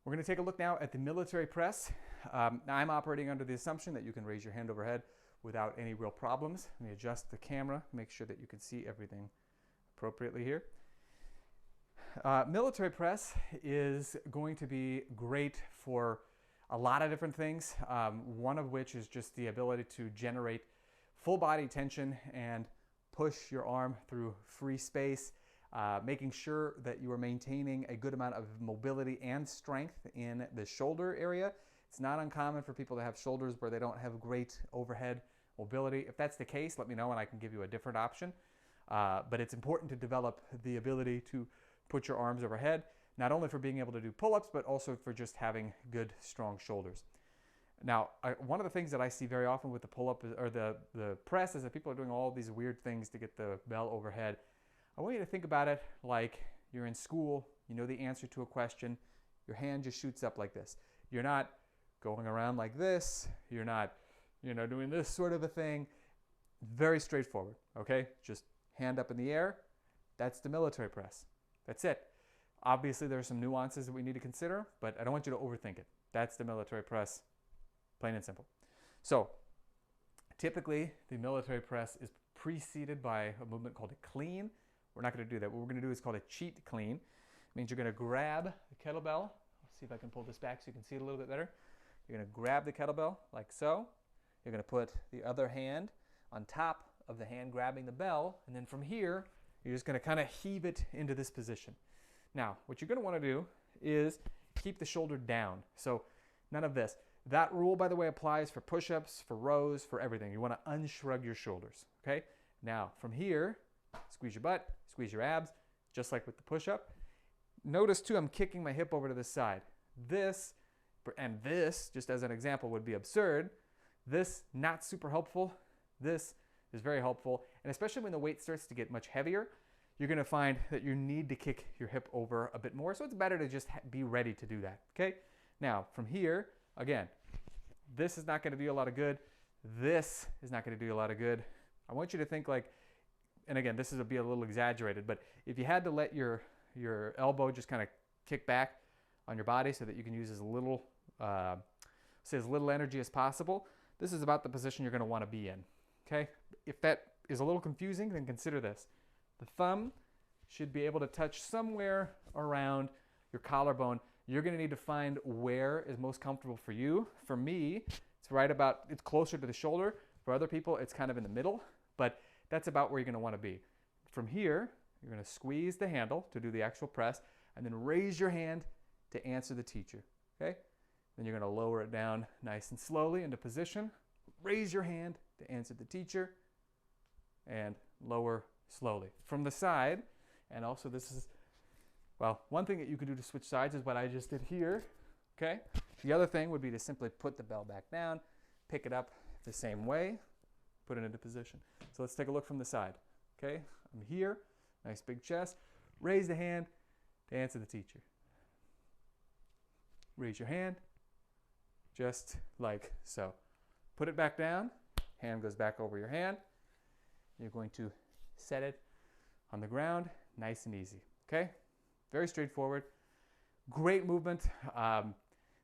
We're going to take a look now at the military press. Now I'm operating under the assumption that you can raise your hand overhead without any real problems. Let me adjust the camera, make sure that you can see everything appropriately here. Military press is going to be great for a lot of different things, one of which is just the ability to generate full body tension and push your arm through free space, making sure that you are maintaining a good amount of mobility and strength in the shoulder area. It's not uncommon for people to have shoulders where they don't have great overhead mobility. If that's the case, let me know and I can give you a different option. But it's important to develop the ability to put your arms overhead, not only for being able to do pull-ups, but also for just having good, strong shoulders. Now, one of the things that I see very often with the pull-up or the press is that people are doing all these weird things to get the bell overhead. I want you to think about it like you're in school, you know the answer to a question, your hand just shoots up like this. You're not going around like this, you're not, doing this sort of a thing. Very straightforward, okay? Just hand up in the air, that's the military press. That's it. Obviously, there are some nuances that we need to consider, but I don't want you to overthink it. That's the military press, plain and simple. So, typically, the military press is preceded by a movement called a clean. We're not going to do that. What we're going to do is called a cheat clean. It means you're going to grab the kettlebell. Let's see if I can pull this back so you can see it a little bit better. You're going to grab the kettlebell like so. You're going to put the other hand on top of the hand grabbing the bell, and then from here, you're just going to kind of heave it into this position. Now, what you're going to want to do is keep the shoulder down. So none of this. That rule, by the way, applies for push-ups, for rows, for everything. You want to unshrug your shoulders, okay? Now, from here, squeeze your butt, squeeze your abs, just like with the push-up. Notice, too, I'm kicking my hip over to the side. This, and this, just as an example, would be absurd. This, not super helpful. This is very helpful, and especially when the weight starts to get much heavier, you're going to find that you need to kick your hip over a bit more, so it's better to just be ready to do that, okay? Now, from here, again, this is not going to do a lot of good. This is not going to do a lot of good. I want you to think like, and again, this is be a little exaggerated, but if you had to let your elbow just kind of kick back on your body so that you can use as little, as little energy as possible, this is about the position you're going to want to be in. Okay, if that is a little confusing, then consider this. The thumb should be able to touch somewhere around your collarbone. You're going to need to find where is most comfortable for you. For me, it's closer to the shoulder. For other people, it's kind of in the middle, but that's about where you're going to want to be. From here, you're going to squeeze the handle to do the actual press, and then raise your hand to answer the teacher. Okay? Then you're going to lower it down nice and slowly into position. Raise your hand to answer the teacher, and lower slowly. From the side, and also this is, well, one thing that you could do to switch sides is what I just did here, okay? The other thing would be to simply put the bell back down, pick it up the same way, put it into position. So let's take a look from the side, okay? I'm here, nice big chest, raise the hand to answer the teacher. Raise your hand, just like so. Put it back down, hand goes back over your hand. You're going to set it on the ground, nice and easy, okay? Very straightforward, great movement.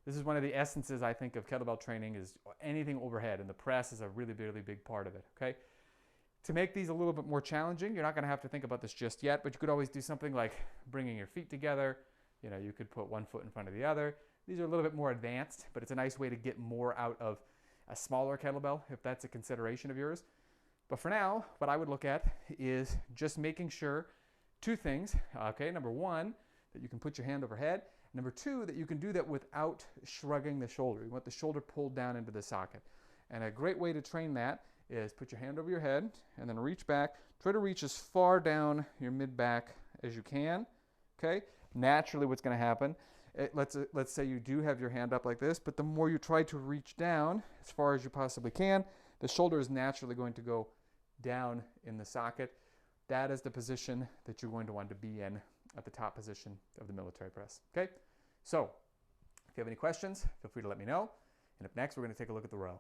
This is one of the essences, I think, of kettlebell training is anything overhead, and the press is a really, really big part of it, okay? To make these a little bit more challenging, you're not gonna have to think about this just yet, but you could always do something like bringing your feet together. You could put one foot in front of the other. These are a little bit more advanced, but it's a nice way to get more out of a smaller kettlebell, if that's a consideration of yours. But for now, what I would look at is just making sure two things, okay? Number one, that you can put your hand overhead. Number two, that you can do that without shrugging the shoulder. You want the shoulder pulled down into the socket. And a great way to train that is put your hand over your head and then reach back. Try to reach as far down your mid-back as you can, okay? Naturally, what's gonna happen, let's say you do have your hand up like this, but the more you try to reach down as far as you possibly can, the shoulder is naturally going to go down in the socket. That is the position that you're going to want to be in at the top position of the military press, okay? So, if you have any questions, feel free to let me know. And up next, we're going to take a look at the row.